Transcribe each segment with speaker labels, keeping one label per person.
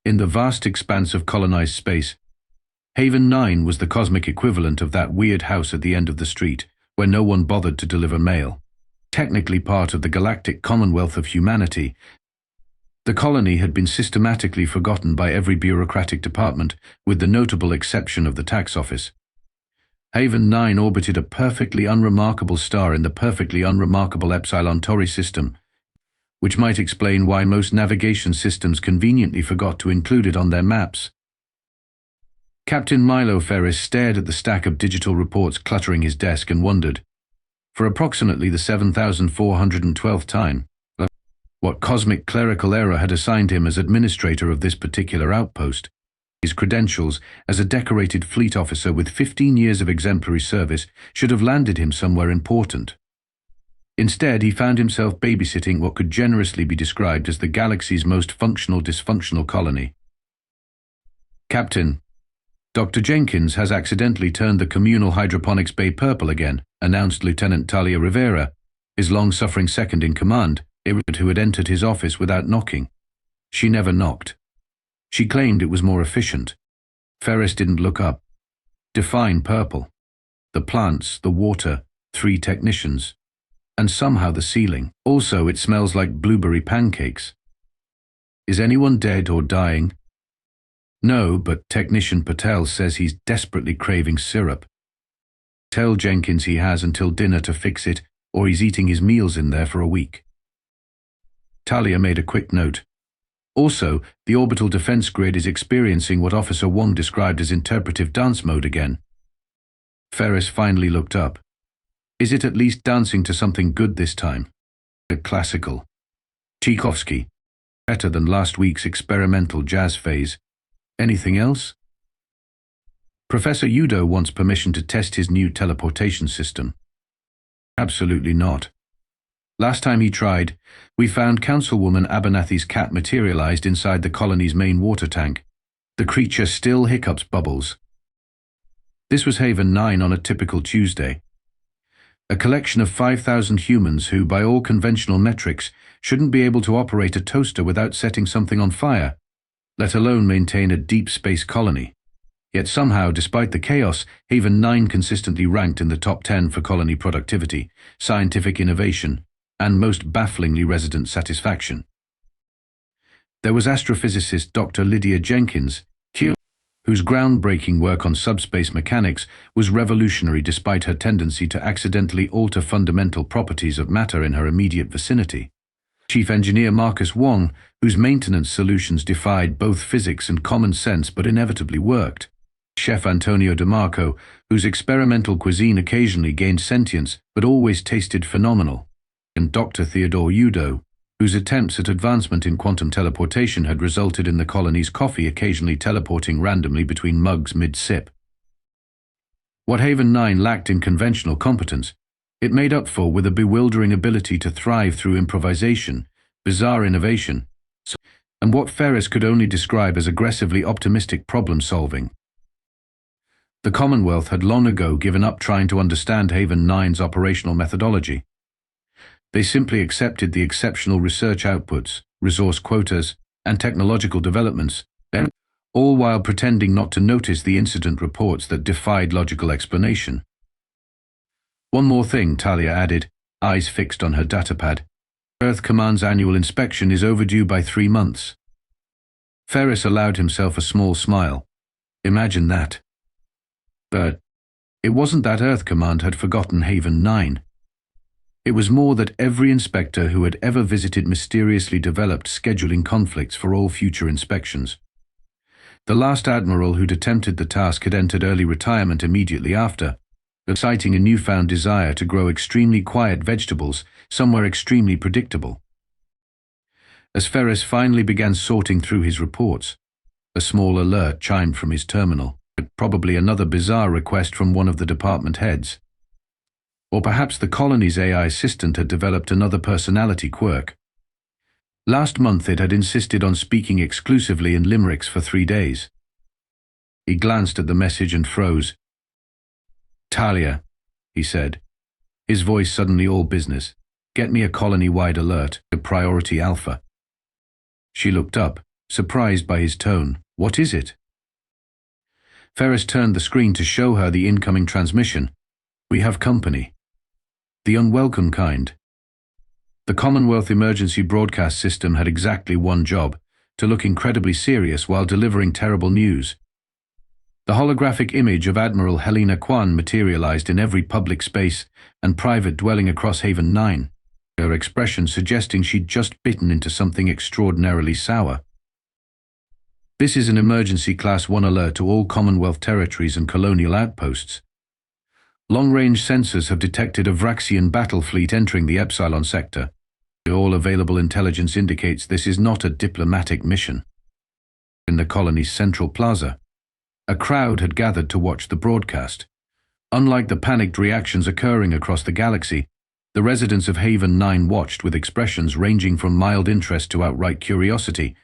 Speaker 1: In the vast expanse of colonized space, Haven 9 was the cosmic equivalent of that weird house at the end of the street, where no one bothered to deliver mail. Technically part of the Galactic Commonwealth of humanity, the colony had been systematically forgotten by every bureaucratic department, with the notable exception of the tax office. Haven 9 orbited a perfectly unremarkable star in the perfectly unremarkable Epsilon Tauri system, which might explain why most navigation systems conveniently forgot to include it on their maps. Captain Milo Ferris stared at the stack of digital reports cluttering his desk and wondered, for approximately the 7,412th time, what cosmic clerical error had assigned him as administrator of this particular outpost. His credentials as a decorated fleet officer with 15 years of exemplary service should have landed him somewhere important. Instead, he found himself babysitting what could generously be described as the galaxy's most functional dysfunctional colony. Captain, Dr. Jenkins has accidentally turned the communal hydroponics bay purple again, announced Lieutenant Talia Rivera, his long-suffering second-in-command, who had entered his office without knocking. She never knocked. She claimed it was more efficient. Ferris didn't look up. Define purple. The plants, the water, 3 technicians. And somehow the ceiling. Also, it smells like blueberry pancakes. Is anyone dead or dying? No, but Technician Patel says he's desperately craving syrup. Tell Jenkins he has until dinner to fix it, or he's eating his meals in there for a week. Talia made a quick note. Also, the orbital defense grid is experiencing what Officer Wong described as interpretive dance mode again. Ferris finally looked up. Is it at least dancing to something good this time? A classical. Tchaikovsky. Better than last week's experimental jazz phase. Anything else? Professor Udo wants permission to test his new teleportation system. Absolutely not. Last time he tried, we found Councilwoman Abernathy's cat materialized inside the colony's main water tank. The creature still hiccups bubbles. This was Haven 9 on a typical Tuesday. A collection of 5,000 humans who, by all conventional metrics, shouldn't be able to operate a toaster without setting something on fire, let alone maintain a deep space colony. Yet somehow, despite the chaos, Haven 9 consistently ranked in the top 10 for colony productivity, scientific innovation, and most bafflingly resident satisfaction. There was astrophysicist Dr. Lydia Jenkins, whose groundbreaking work on subspace mechanics was revolutionary despite her tendency to accidentally alter fundamental properties of matter in her immediate vicinity. Chief Engineer Marcus Wong, whose maintenance solutions defied both physics and common sense but inevitably worked. Chef Antonio DeMarco, whose experimental cuisine occasionally gained sentience but always tasted phenomenal. And Dr. Theodore Udo, whose attempts at advancement in quantum teleportation had resulted in the colony's coffee occasionally teleporting randomly between mugs mid-sip. What Haven 9 lacked in conventional competence, it made up for with a bewildering ability to thrive through improvisation, bizarre innovation, and what Ferris could only describe as aggressively optimistic problem-solving. The Commonwealth had long ago given up trying to understand Haven 9's operational methodology. They simply accepted the exceptional research outputs, resource quotas, and technological developments, all while pretending not to notice the incident reports that defied logical explanation. One more thing, Talia added, eyes fixed on her datapad. Earth Command's annual inspection is overdue by 3 months. Ferris allowed himself a small smile. Imagine that. But it wasn't that Earth Command had forgotten Haven 9. It was more that every inspector who had ever visited mysteriously developed scheduling conflicts for all future inspections. The last admiral who'd attempted the task had entered early retirement immediately after, citing a newfound desire to grow extremely quiet vegetables somewhere extremely predictable. As Ferris finally began sorting through his reports, a small alert chimed from his terminal, probably another bizarre request from one of the department heads. Or perhaps the colony's AI assistant had developed another personality quirk. Last month it had insisted on speaking exclusively in limericks for 3 days. He glanced at the message and froze. "Talia," he said, his voice suddenly all business. "Get me a colony-wide alert, a priority alpha." She looked up, surprised by his tone. "What is it?" Ferris turned the screen to show her the incoming transmission. "We have company. The unwelcome kind." The Commonwealth emergency broadcast system had exactly one job: to look incredibly serious while delivering terrible news. The holographic image of Admiral Helena Kwan materialized in every public space and private dwelling across Haven 9, her expression suggesting she'd just bitten into something extraordinarily sour. "This is an emergency Class 1 alert to all Commonwealth territories and colonial outposts. Long-range sensors have detected a Vraxian battle fleet entering the Epsilon sector. All available intelligence indicates this is not a diplomatic mission." In the colony's central plaza, a crowd had gathered to watch the broadcast. Unlike the panicked reactions occurring across the galaxy, the residents of Haven 9 watched with expressions ranging from mild interest to outright curiosity,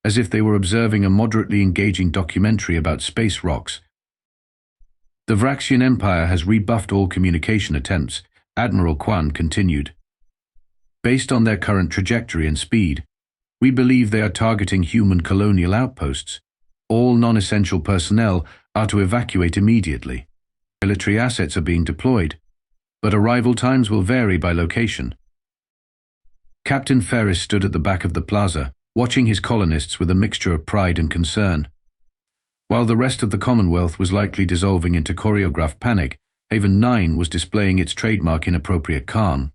Speaker 1: as if they were observing a moderately engaging documentary about space rocks. "The Vraxian Empire has rebuffed all communication attempts," Admiral Kwan continued. "Based on their current trajectory and speed, we believe they are targeting human colonial outposts. All non-essential personnel are to evacuate immediately. Military assets are being deployed, but arrival times will vary by location." Captain Ferris stood at the back of the plaza, watching his colonists with a mixture of pride and concern. While the rest of the Commonwealth was likely dissolving into choreographed panic, Haven 9 was displaying its trademark inappropriate calm.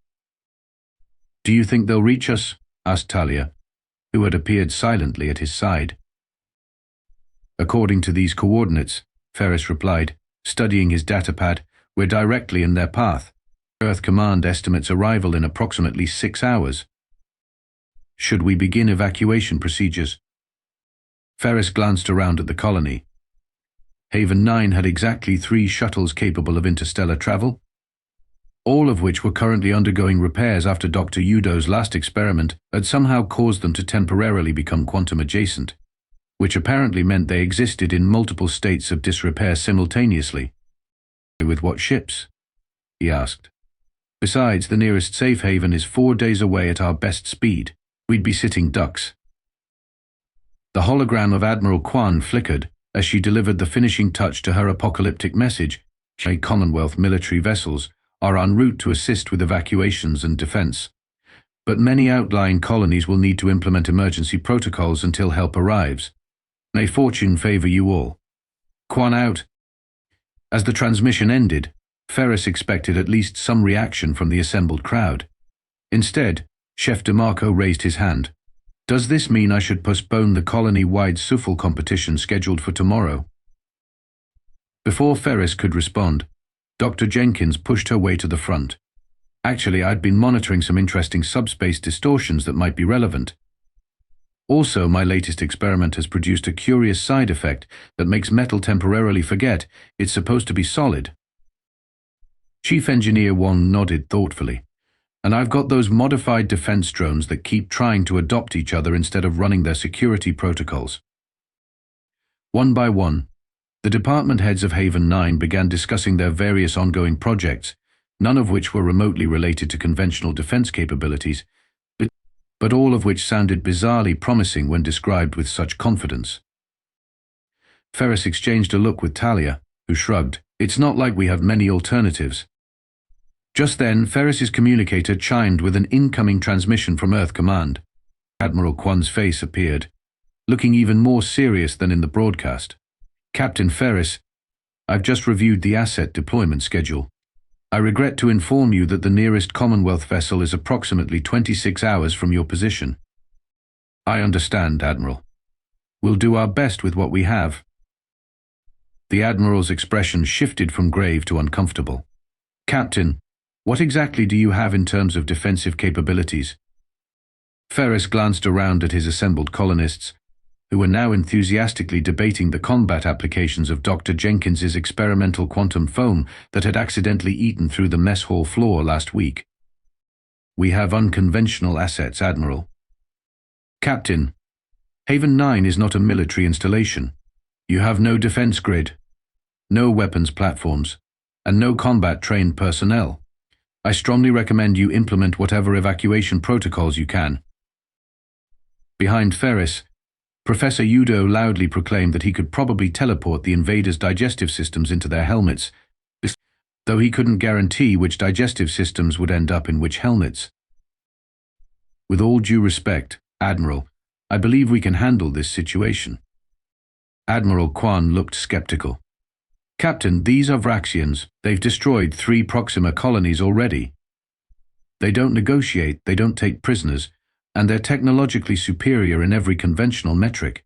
Speaker 1: "Do you think they'll reach us?" asked Talia, who had appeared silently at his side. "According to these coordinates," Ferris replied, studying his datapad, "we're directly in their path. Earth Command estimates arrival in approximately 6 hours. Should we begin evacuation procedures?" Ferris glanced around at the colony. Haven 9 had exactly 3 shuttles capable of interstellar travel, all of which were currently undergoing repairs after Dr. Yudo's last experiment had somehow caused them to temporarily become quantum adjacent, which apparently meant they existed in multiple states of disrepair simultaneously. "With what ships?" he asked. "Besides, the nearest safe haven is 4 days away at our best speed. We'd be sitting ducks." The hologram of Admiral Kwan flickered as she delivered the finishing touch to her apocalyptic message. "Commonwealth military vessels are en route to assist with evacuations and defense, but many outlying colonies will need to implement emergency protocols until help arrives. May fortune favor you all. Kwan out." As the transmission ended, Ferris expected at least some reaction from the assembled crowd. Instead, Chef DeMarco raised his hand. "Does this mean I should postpone the colony-wide Suffle competition scheduled for tomorrow?" Before Ferris could respond, Dr. Jenkins pushed her way to the front. "Actually, I'd been monitoring some interesting subspace distortions that might be relevant. Also, my latest experiment has produced a curious side effect that makes metal temporarily forget it's supposed to be solid." Chief Engineer Wong nodded thoughtfully. "And I've got those modified defense drones that keep trying to adopt each other instead of running their security protocols." One by one, the department heads of Haven 9 began discussing their various ongoing projects, none of which were remotely related to conventional defense capabilities, but all of which sounded bizarrely promising when described with such confidence. Ferris exchanged a look with Talia, who shrugged. "It's not like we have many alternatives." Just then, Ferris's communicator chimed with an incoming transmission from Earth Command. Admiral Kwan's face appeared, looking even more serious than in the broadcast. "Captain Ferris, I've just reviewed the asset deployment schedule. I regret to inform you that the nearest Commonwealth vessel is approximately 26 hours from your position." "I understand, Admiral. We'll do our best with what we have." The Admiral's expression shifted from grave to uncomfortable. "Captain, what exactly do you have in terms of defensive capabilities?" Ferris glanced around at his assembled colonists, who were now enthusiastically debating the combat applications of Dr. Jenkins's experimental quantum foam that had accidentally eaten through the mess hall floor last week. "We have unconventional assets, Admiral." "Captain, Haven 9 is not a military installation. You have no defense grid, no weapons platforms, and no combat-trained personnel. I strongly recommend you implement whatever evacuation protocols you can." Behind Ferris, Professor Udo loudly proclaimed that he could probably teleport the invaders' digestive systems into their helmets, though he couldn't guarantee which digestive systems would end up in which helmets. With all due respect, Admiral, I believe we can handle this situation. Admiral Kwan looked skeptical. Captain, these are Vraxians. They've destroyed 3 Proxima colonies already. They don't negotiate, they don't take prisoners, and they're technologically superior in every conventional metric.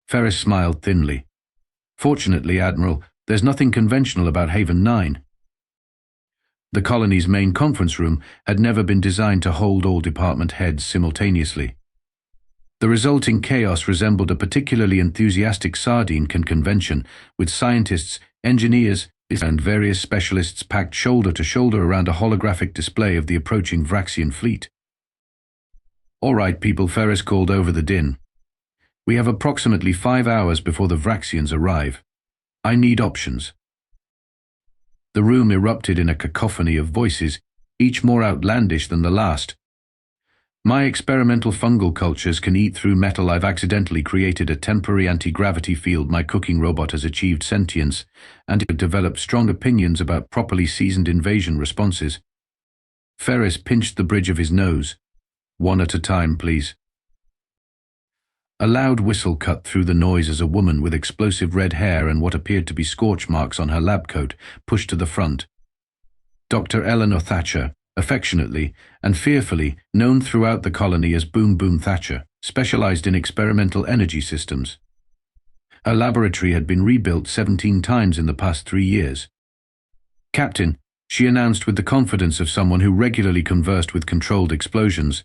Speaker 1: Ferris smiled thinly. Fortunately, Admiral, there's nothing conventional about Haven 9. The colony's main conference room had never been designed to hold all department heads simultaneously. The resulting chaos resembled a particularly enthusiastic sardine can convention, with scientists, engineers, and various specialists packed shoulder to shoulder around a holographic display of the approaching Vraxian fleet. "All right, people," Ferris called over the din. "We have approximately 5 hours before the Vraxians arrive. I need options." The room erupted in a cacophony of voices, each more outlandish than the last. "My experimental fungal cultures can eat through metal. I've accidentally created a temporary anti-gravity field. My cooking robot has achieved sentience, and it developed strong opinions about properly seasoned invasion responses." Ferris pinched the bridge of his nose. "One at a time, please." A loud whistle cut through the noise as a woman with explosive red hair and what appeared to be scorch marks on her lab coat pushed to the front. Dr. Eleanor Thatcher, affectionately and fearfully known throughout the colony as Boom Boom Thatcher, specialized in experimental energy systems. Her laboratory had been rebuilt 17 times in the past 3 years. "Captain," she announced with the confidence of someone who regularly conversed with controlled explosions,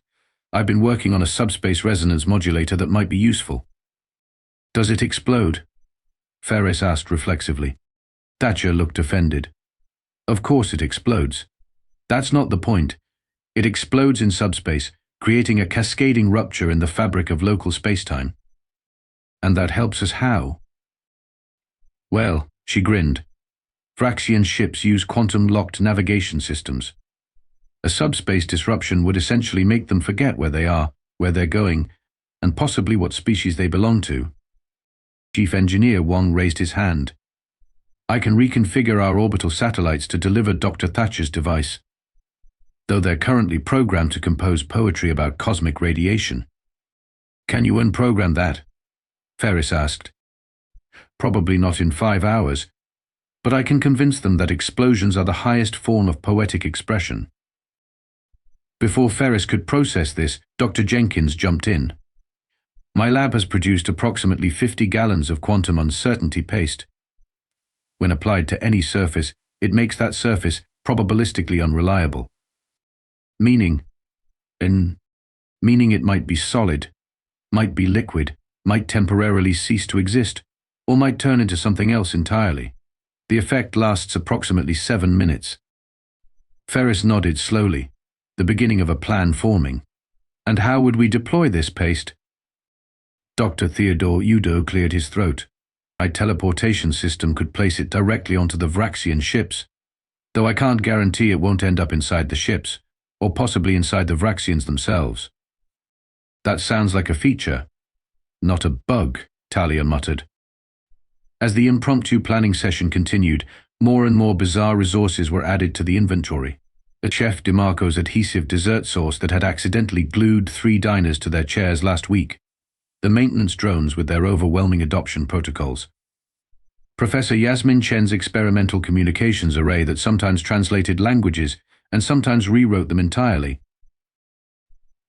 Speaker 1: "I've been working on a subspace resonance modulator that might be useful." "Does it explode?" Ferris asked reflexively. Thatcher looked offended. "Of course it explodes. That's not the point. It explodes in subspace, creating a cascading rupture in the fabric of local spacetime." "And that helps us how?" "Well," she grinned, "Vraxian ships use quantum-locked navigation systems. A subspace disruption would essentially make them forget where they are, where they're going, and possibly what species they belong to." Chief Engineer Wong raised his hand. "I can reconfigure our orbital satellites to deliver Dr. Thatcher's device, though they're currently programmed to compose poetry about cosmic radiation." "Can you unprogram that?" Ferris asked. "Probably not in 5 hours, but I can convince them that explosions are the highest form of poetic expression." Before Ferris could process this, Dr. Jenkins jumped in. "My lab has produced approximately 50 gallons of quantum uncertainty paste. When applied to any surface, it makes that surface probabilistically unreliable. Meaning it might be solid, might be liquid, might temporarily cease to exist, or might turn into something else entirely. The effect lasts approximately 7 minutes." Ferris nodded slowly, the beginning of a plan forming. "And how would we deploy this paste?" Dr. Theodore Udo cleared his throat. "My teleportation system could place it directly onto the Vraxian ships, though I can't guarantee it won't end up inside the ships, or possibly inside the Vraxians themselves." "That sounds like a feature, not a bug," Talia muttered. As the impromptu planning session continued, more and more bizarre resources were added to the inventory. Chef DeMarco's adhesive dessert sauce that had accidentally glued 3 diners to their chairs last week. The maintenance drones with their overwhelming adoption protocols. Professor Yasmin Chen's experimental communications array that sometimes translated languages and sometimes rewrote them entirely.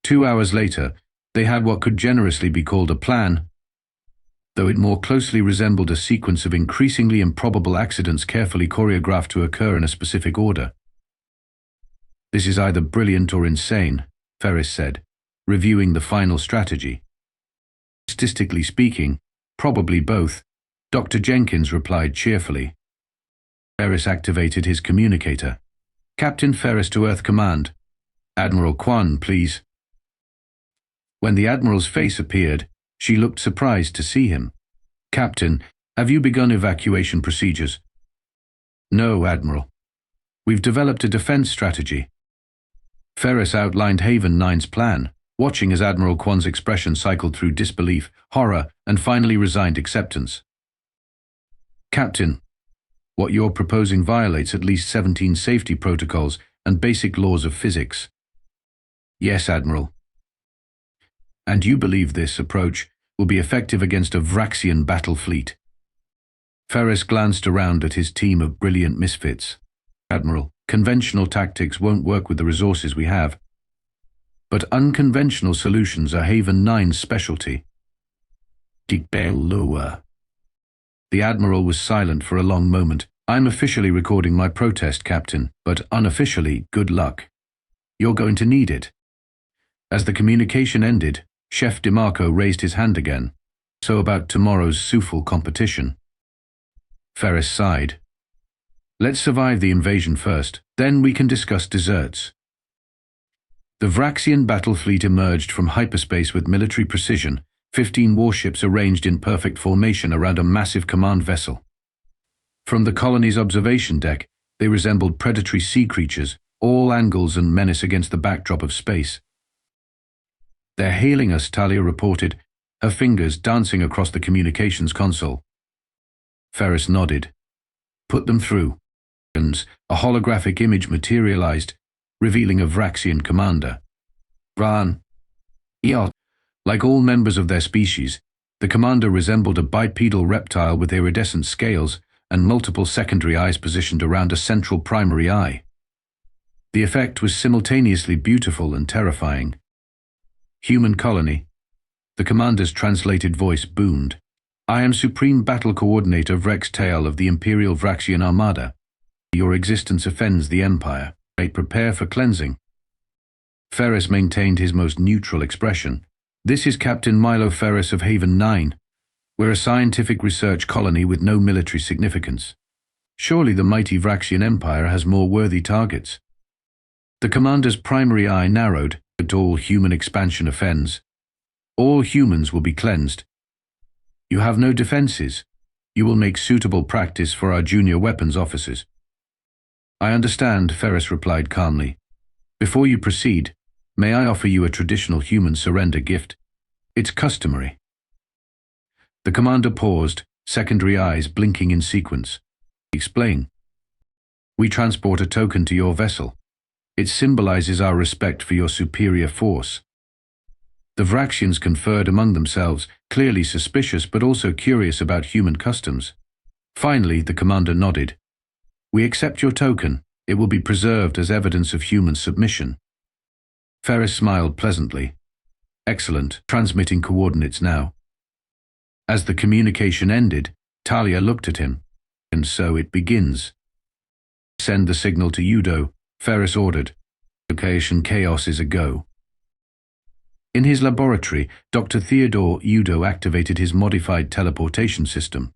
Speaker 1: 2 hours later, they had what could generously be called a plan, though it more closely resembled a sequence of increasingly improbable accidents carefully choreographed to occur in a specific order. "This is either brilliant or insane," Ferris said, reviewing the final strategy. "Statistically speaking, probably both," Dr. Jenkins replied cheerfully. Ferris activated his communicator. "Captain Ferris to Earth Command. Admiral Kwan, please." When the Admiral's face appeared, she looked surprised to see him. "Captain, have you begun evacuation procedures?" "No, Admiral. We've developed a defense strategy." Ferris outlined Haven 9's plan. watching as Admiral Kwan's expression cycled through disbelief, horror, and finally resigned acceptance. Captain, what you're proposing violates at least 17 safety protocols and basic laws of physics. Yes, Admiral. And you believe this approach will be effective against a Vraxian battle fleet? Ferris glanced around at his team of brilliant misfits. Admiral, conventional tactics won't work with the resources we have. But unconventional solutions are Haven 9's specialty. The Admiral was silent for a long moment. I'm officially recording my protest, Captain, but unofficially, good luck. You're going to need it. As the communication ended, Chef DeMarco raised his hand again. So about tomorrow's Sufal competition. Ferris sighed. Let's survive the invasion first, then we can discuss desserts. The Vraxian battle fleet emerged from hyperspace with military precision, 15 warships arranged in perfect formation around a massive command vessel. From the colony's observation deck, they resembled predatory sea creatures, all angles and menace against the backdrop of space. They're hailing us, Talia reported, her fingers dancing across the communications console. Ferris nodded. Put them through. A holographic image materialized, revealing a Vraxian commander. Ran. Like all members of their species, the commander resembled a bipedal reptile with iridescent scales and multiple secondary eyes positioned around a central primary eye. The effect was simultaneously beautiful and terrifying. Human colony. The commander's translated voice boomed. I am Supreme Battle Coordinator Vrex Tail of the Imperial Vraxian Armada. Your existence offends the Empire. Prepare for cleansing. Ferris maintained his most neutral expression. This is Captain Milo Ferris of Haven 9. We're a scientific research colony with no military significance. Surely the mighty Vraxian Empire has more worthy targets. The commander's primary eye narrowed, but all human expansion offends. All humans will be cleansed. You have no defenses. You will make suitable practice for our junior weapons officers. I understand, Ferris replied calmly. Before you proceed, may I offer you a traditional human surrender gift? It's customary. The commander paused, secondary eyes blinking in sequence. Explain. We transport a token to your vessel. It symbolizes our respect for your superior force. The Vraxians conferred among themselves, clearly suspicious but also curious about human customs. Finally, the commander nodded. We accept your token. It will be preserved as evidence of human submission. Ferris smiled pleasantly. Excellent, transmitting coordinates now. As the communication ended, Talia looked at him. And so it begins. Send the signal to Udo, Ferris ordered. Location chaos is a go. In his laboratory, Dr. Theodore Udo activated his modified teleportation system.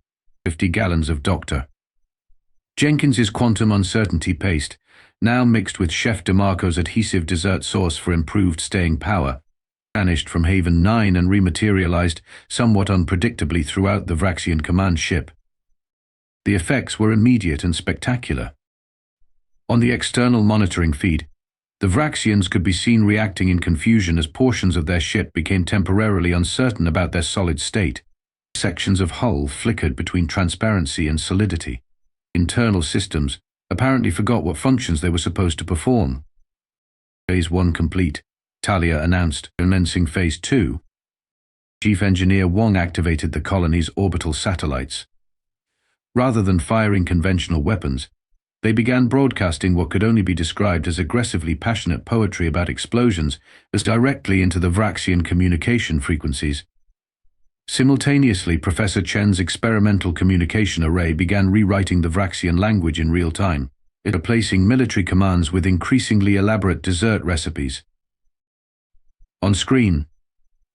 Speaker 1: 50 gallons of Dr. Jenkins's quantum uncertainty paste, now mixed with Chef DeMarco's adhesive dessert sauce for improved staying power, vanished from Haven 9 and rematerialized somewhat unpredictably throughout the Vraxian command ship. The effects were immediate and spectacular. On the external monitoring feed, the Vraxians could be seen reacting in confusion as portions of their ship became temporarily uncertain about their solid state. Sections of hull flickered between transparency and solidity. Internal systems apparently forgot what functions they were supposed to perform. Phase 1 complete, Talia announced, commencing Phase 2. Chief Engineer Wong activated the colony's orbital satellites. Rather than firing conventional weapons, they began broadcasting what could only be described as aggressively passionate poetry about explosions as directly into the Vraxian communication frequencies. Simultaneously, Professor Chen's experimental communication array began rewriting the Vraxian language in real time, replacing military commands with increasingly elaborate dessert recipes. On screen,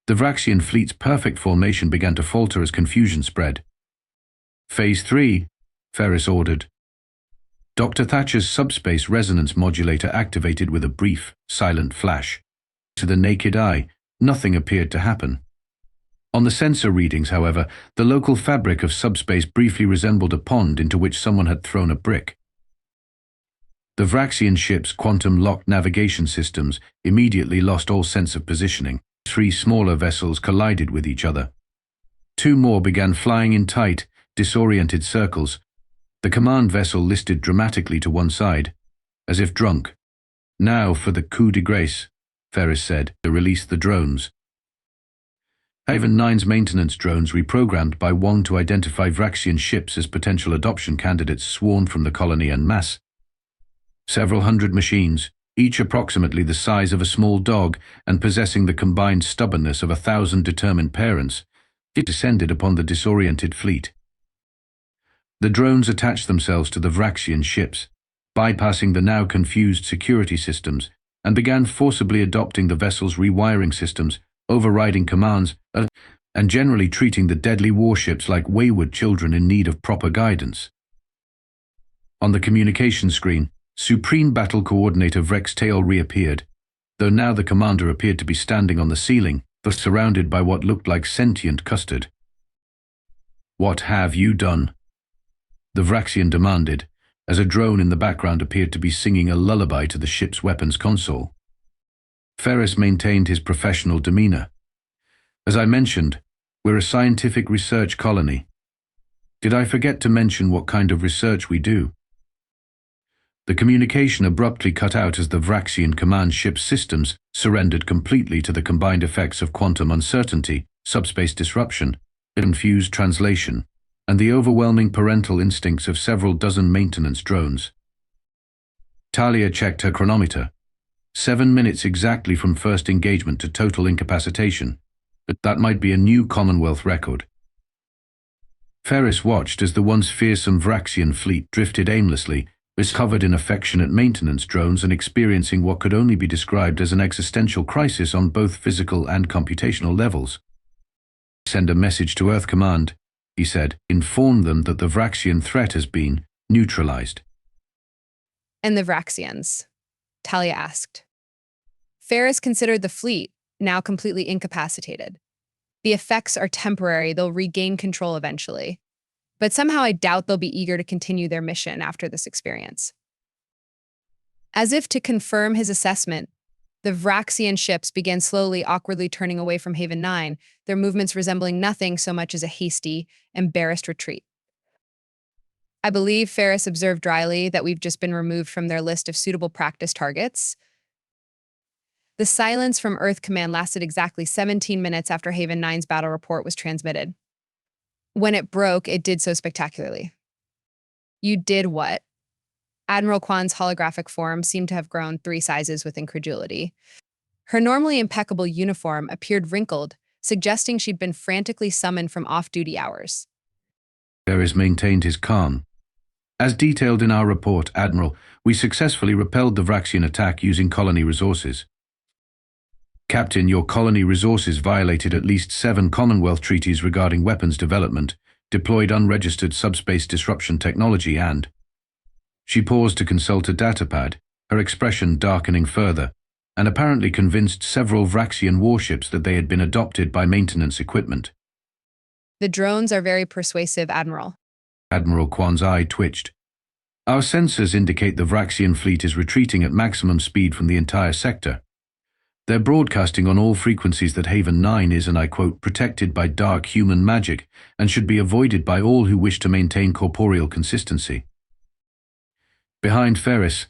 Speaker 1: the Vraxian fleet's perfect formation began to falter as confusion spread. Phase 3, Ferris ordered. Dr. Thatcher's subspace resonance modulator activated with a brief, silent flash. To the naked eye, nothing appeared to happen. On the sensor readings, however, the local fabric of subspace briefly resembled a pond into which someone had thrown a brick. The Vraxian ship's quantum-locked navigation systems immediately lost all sense of positioning. 3 smaller vessels collided with each other. 2 more began flying in tight, disoriented circles. The command vessel listed dramatically to one side, as if drunk. "Now for the coup de grace," Ferris said, to release the drones. Haven 9's maintenance drones, reprogrammed by Wong to identify Vraxian ships as potential adoption candidates, swarmed from the colony en masse. Several hundred machines, each approximately the size of a small dog and possessing the combined stubbornness of 1,000 determined parents, descended upon the disoriented fleet. The drones attached themselves to the Vraxian ships, bypassing the now confused security systems, and began forcibly adopting the vessel's rewiring systems, overriding commands, and generally treating the deadly warships like wayward children in need of proper guidance. On the communication screen, Supreme Battle Coordinator Vrextail reappeared, though now the commander appeared to be standing on the ceiling, thus surrounded by what looked like sentient custard. "What have you done?" the Vraxian demanded, as a drone in the background appeared to be singing a lullaby to the ship's weapons console. Ferris maintained his professional demeanor. "As I mentioned, we're a scientific research colony. Did I forget to mention what kind of research we do?" The communication abruptly cut out as the Vraxian command ship's systems surrendered completely to the combined effects of quantum uncertainty, subspace disruption, confused translation, and the overwhelming parental instincts of several dozen maintenance drones. Talia checked her chronometer. 7 minutes exactly from first engagement to total incapacitation. But that might be a new Commonwealth record. Ferris watched as the once fearsome Vraxian fleet drifted aimlessly, was covered in affectionate maintenance drones and experiencing what could only be described as an existential crisis on both physical and computational levels. "Send a message to Earth Command," he said. "Inform them that the Vraxian threat has been neutralized."
Speaker 2: "And the Vraxians?" Talia asked. Ferris considered the fleet, now completely incapacitated. "The effects are temporary, they'll regain control eventually. But somehow I doubt they'll be eager to continue their mission after this experience." As if to confirm his assessment, the Vraxian ships began slowly, awkwardly turning away from Haven 9, their movements resembling nothing so much as a hasty, embarrassed retreat. "I believe," Ferris observed dryly, "that we've just been removed from their list of suitable practice targets." The silence from Earth Command lasted exactly 17 minutes after Haven 9's battle report was transmitted. When it broke, it did so spectacularly. "You did what?" Admiral Kwan's holographic form seemed to have grown 3 sizes with incredulity. Her normally impeccable uniform appeared wrinkled, suggesting she'd been frantically summoned from off-duty hours.
Speaker 1: Ferris maintained his calm. "As detailed in our report, Admiral, we successfully repelled the Vraxian attack using colony resources." "Captain, your colony resources violated at least 7 Commonwealth treaties regarding weapons development, deployed unregistered subspace disruption technology and—" She paused to consult a datapad, her expression darkening further, and apparently convinced several Vraxian warships that they had been adopted by maintenance equipment.
Speaker 2: "The drones are very persuasive, Admiral."
Speaker 1: Admiral Kwan's eye twitched. "Our sensors indicate the Vraxian fleet is retreating at maximum speed from the entire sector. They're broadcasting on all frequencies that Haven 9 is, and I quote, protected by dark human magic and should be avoided by all who wish to maintain corporeal consistency." Behind Ferris,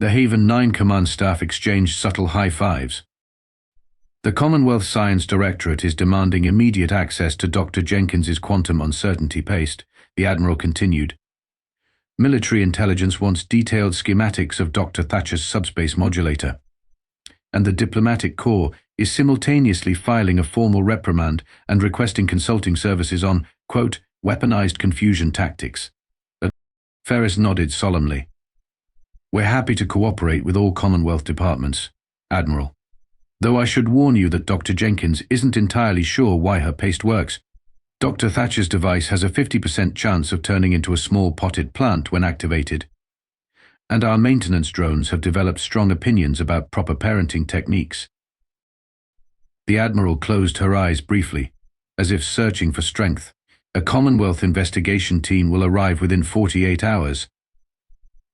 Speaker 1: the Haven 9 command staff exchanged subtle high fives. "The Commonwealth Science Directorate is demanding immediate access to Dr. Jenkins's quantum uncertainty paste," the Admiral continued. "Military intelligence wants detailed schematics of Dr. Thatcher's subspace modulator. And the Diplomatic Corps is simultaneously filing a formal reprimand and requesting consulting services on, quote, weaponized confusion tactics." Ferris nodded solemnly. "We're happy to cooperate with all Commonwealth departments, Admiral. Though I should warn you that Dr. Jenkins isn't entirely sure why her paste works. Dr. Thatcher's device has a 50% chance of turning into a small potted plant when activated. And our maintenance drones have developed strong opinions about proper parenting techniques." The Admiral closed her eyes briefly, as if searching for strength. "A Commonwealth investigation team will arrive within 48 hours.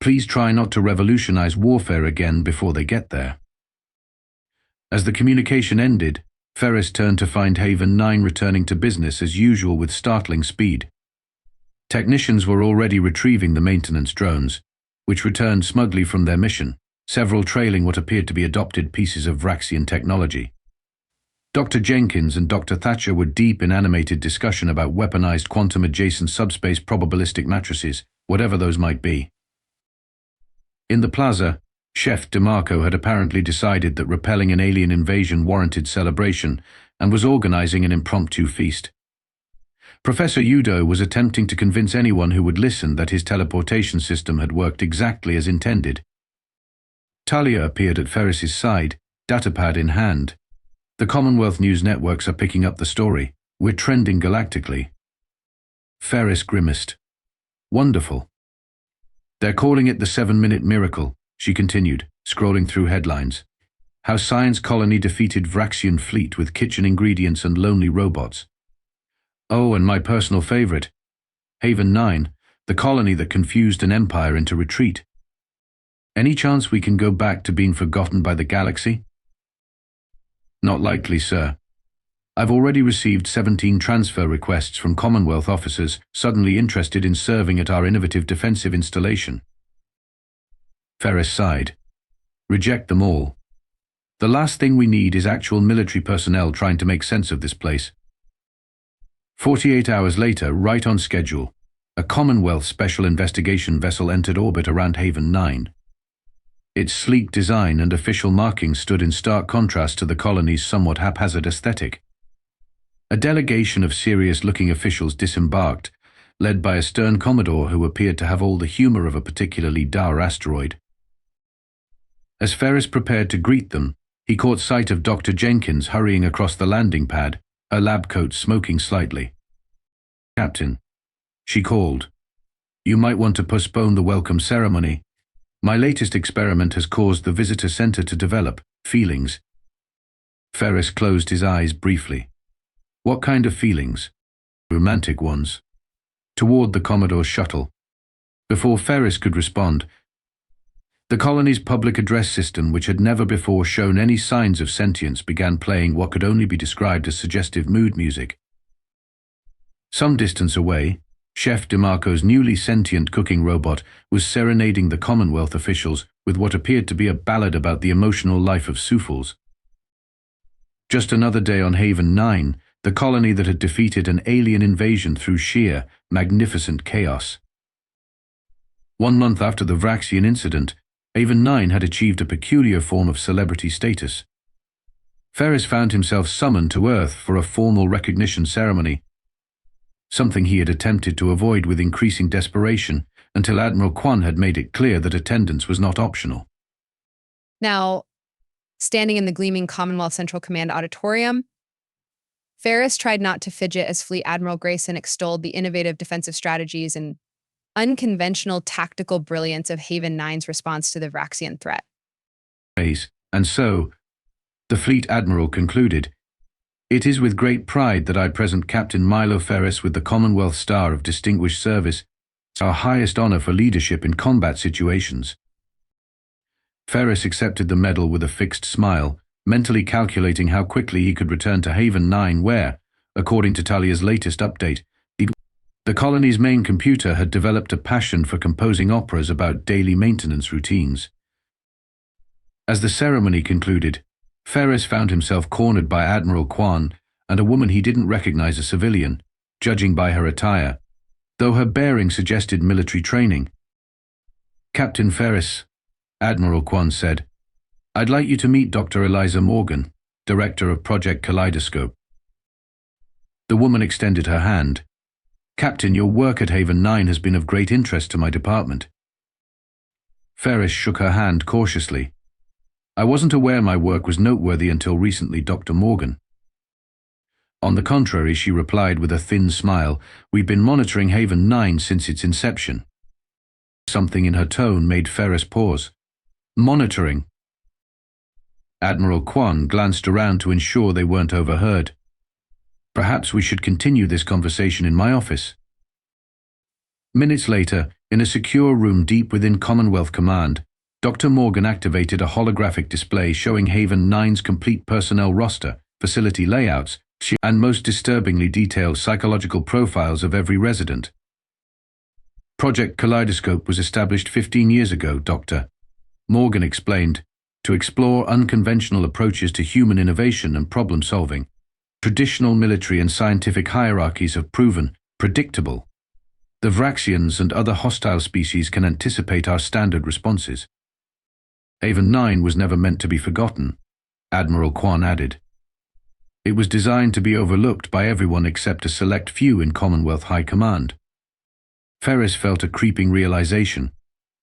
Speaker 1: Please try not to revolutionize warfare again before they get there. As the communication ended, Ferris turned to find Haven 9 returning to business as usual with startling speed. Technicians were already retrieving the maintenance drones, which returned smugly from their mission, several trailing what appeared to be adopted pieces of Vraxian technology. Dr. Jenkins and Dr. Thatcher were deep in animated discussion about weaponized quantum-adjacent subspace probabilistic matrices, whatever those might be. In the plaza, Chef DeMarco had apparently decided that repelling an alien invasion warranted celebration and was organizing an impromptu feast. Professor Udo was attempting to convince anyone who would listen that his teleportation system had worked exactly as intended. Talia appeared at Ferris's side, datapad in hand. The Commonwealth news networks are picking up the story. We're trending galactically. Ferris grimaced. Wonderful. They're calling it the 7-minute miracle, she continued, scrolling through headlines. How Science Colony defeated Vraxian fleet with kitchen ingredients and lonely robots. Oh, and my personal favorite, Haven 9, the colony that confused an empire into retreat. Any chance we can go back to being forgotten by the galaxy? Not likely, sir. I've already received 17 transfer requests from Commonwealth officers suddenly interested in serving at our innovative defensive installation. Ferris sighed. Reject them all. The last thing we need is actual military personnel trying to make sense of this place. 48 hours later, right on schedule, a Commonwealth special investigation vessel entered orbit around Haven 9. Its sleek design and official markings stood in stark contrast to the colony's somewhat haphazard aesthetic. A delegation of serious-looking officials disembarked, led by a stern commodore who appeared to have all the humor of a particularly dour asteroid. As Ferris prepared to greet them, he caught sight of Dr. Jenkins hurrying across the landing pad, her lab coat smoking slightly. Captain, she called. You might want to postpone the welcome ceremony. My latest experiment has caused the visitor center to develop feelings. Ferris closed his eyes briefly. What kind of feelings? Romantic ones. Toward the Commodore's shuttle. Before Ferris could respond, the colony's public address system, which had never before shown any signs of sentience, began playing what could only be described as suggestive mood music. Some distance away, Chef DeMarco's newly sentient cooking robot was serenading the Commonwealth officials with what appeared to be a ballad about the emotional life of Sufals. Just another day on Haven 9, the colony that had defeated an alien invasion through sheer, magnificent chaos. 1 month after the Vraxian incident, Haven 9 had achieved a peculiar form of celebrity status. Ferris found himself summoned to Earth for a formal recognition ceremony, something he had attempted to avoid with increasing desperation until Admiral Kwan had made it clear that attendance was not optional.
Speaker 2: Now, standing in the gleaming Commonwealth Central Command auditorium, Ferris tried not to fidget as Fleet Admiral Grayson extolled the innovative defensive strategies and unconventional tactical brilliance of Haven 9's response to the Vraxian threat.
Speaker 1: And so, the Fleet Admiral concluded, it is with great pride that I present Captain Milo Ferris with the Commonwealth Star of Distinguished Service, our highest honor for leadership in combat situations. Ferris accepted the medal with a fixed smile, mentally calculating how quickly he could return to Haven 9 where, according to Talia's latest update, the colony's main computer had developed a passion for composing operas about daily maintenance routines. As the ceremony concluded, Ferris found himself cornered by Admiral Kwan and a woman he didn't recognize as civilian, judging by her attire, though her bearing suggested military training. Captain Ferris, Admiral Kwan said, I'd like you to meet Dr. Eliza Morgan, Director of Project Kaleidoscope. The woman extended her hand. Captain, your work at Haven 9 has been of great interest to my department. Ferris shook her hand cautiously. I wasn't aware my work was noteworthy until recently, Dr. Morgan. On the contrary, she replied with a thin smile, we've been monitoring Haven 9 since its inception. Something in her tone made Ferris pause. Monitoring. Admiral Kwan glanced around to ensure they weren't overheard. Perhaps we should continue this conversation in my office. Minutes later, in a secure room deep within Commonwealth Command, Dr. Morgan activated a holographic display showing Haven 9's complete personnel roster, facility layouts, and most disturbingly detailed psychological profiles of every resident. Project Kaleidoscope was established 15 years ago, Dr. Morgan explained, to explore unconventional approaches to human innovation and problem-solving. Traditional military and scientific hierarchies have proven predictable. The Vraxians and other hostile species can anticipate our standard responses. Haven 9 was never meant to be forgotten, Admiral Kwan added. It was designed to be overlooked by everyone except a select few in Commonwealth High Command. Ferris felt a creeping realization.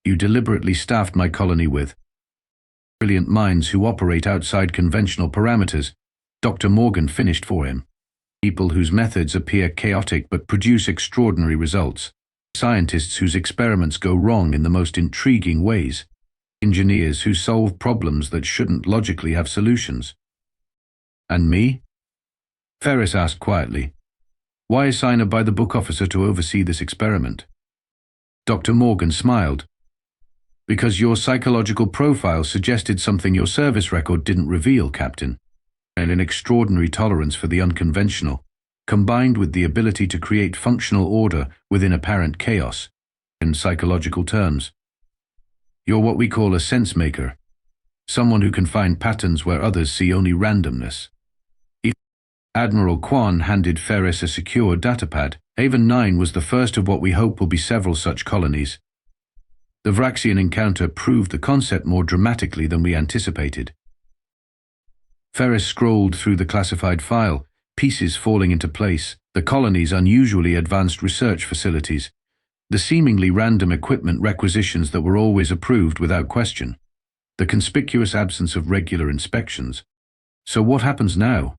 Speaker 1: You deliberately staffed my colony with brilliant minds who operate outside conventional parameters, Dr. Morgan finished for him. People whose methods appear chaotic but produce extraordinary results. Scientists whose experiments go wrong in the most intriguing ways. Engineers who solve problems that shouldn't logically have solutions. And me? Ferris asked quietly. Why assign a by-the-book officer to oversee this experiment? Dr. Morgan smiled. Because your psychological profile suggested something your service record didn't reveal, Captain. And an extraordinary tolerance for the unconventional, combined with the ability to create functional order within apparent chaos, in psychological terms. You're what we call a sense maker, someone who can find patterns where others see only randomness. Admiral Kwan handed Ferris a secure datapad. Haven 9 was the first of what we hope will be several such colonies. The Vraxian encounter proved the concept more dramatically than we anticipated. Ferris scrolled through the classified file, pieces falling into place, the colony's unusually advanced research facilities, the seemingly random equipment requisitions that were always approved without question, the conspicuous absence of regular inspections. So what happens now?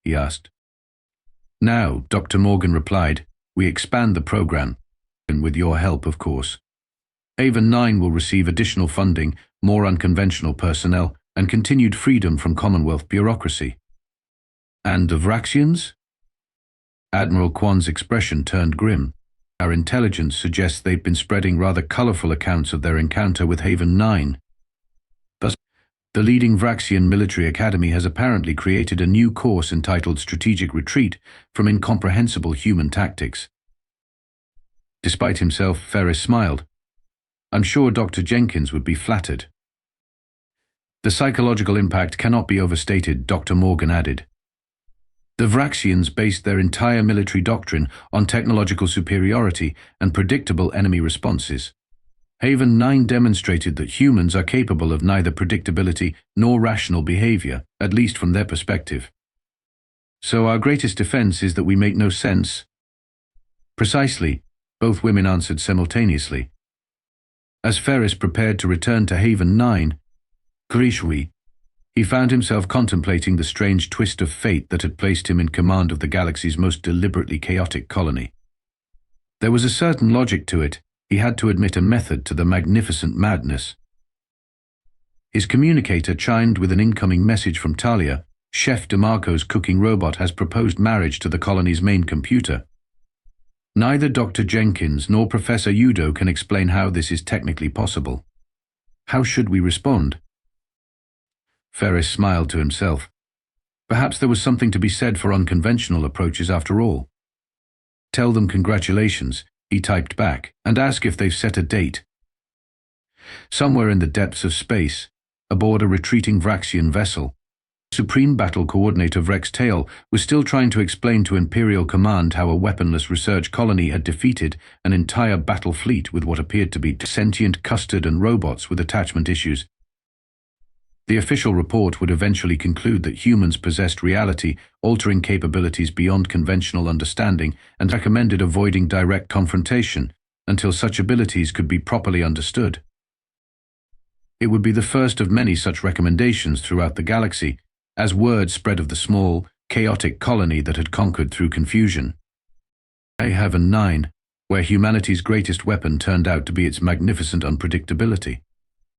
Speaker 1: He asked. Now, Dr. Morgan replied, we expand the program, and with your help, of course. Haven 9 will receive additional funding, more unconventional personnel, and continued freedom from Commonwealth bureaucracy. And the Vraxians? Admiral Kwan's expression turned grim. Our intelligence suggests they've been spreading rather colorful accounts of their encounter with Haven 9. Thus, the leading Vraxian military academy has apparently created a new course entitled Strategic Retreat from Incomprehensible Human Tactics. Despite himself, Ferris smiled. I'm sure Dr. Jenkins would be flattered. The psychological impact cannot be overstated, Dr. Morgan added. The Vraxians based their entire military doctrine on technological superiority and predictable enemy responses. Haven 9 demonstrated that humans are capable of neither predictability nor rational behavior, at least from their perspective. So our greatest defense is that we make no sense? Precisely, both women answered simultaneously. As Ferris prepared to return to Haven 9, Grishwi, he found himself contemplating the strange twist of fate that had placed him in command of the galaxy's most deliberately chaotic colony. There was a certain logic to it. He had to admit a method to the magnificent madness. His communicator chimed with an incoming message from Talia. Chef DeMarco's cooking robot has proposed marriage to the colony's main computer. Neither Dr. Jenkins nor Professor Udo can explain how this is technically possible. How should we respond? Ferris smiled to himself. Perhaps there was something to be said for unconventional approaches after all. Tell them congratulations, he typed back, and ask if they've set a date. Somewhere in the depths of space, aboard a retreating Vraxian vessel, Supreme Battle Coordinator Vrex Tail was still trying to explain to Imperial Command how a weaponless research colony had defeated an entire battle fleet with what appeared to be sentient custard and robots with attachment issues. The official report would eventually conclude that humans possessed reality-altering capabilities beyond conventional understanding and recommended avoiding direct confrontation until such abilities could be properly understood. It would be the first of many such recommendations throughout the galaxy, as word spread of the small, chaotic colony that had conquered through confusion. Haven 9, where humanity's greatest weapon turned out to be its magnificent unpredictability.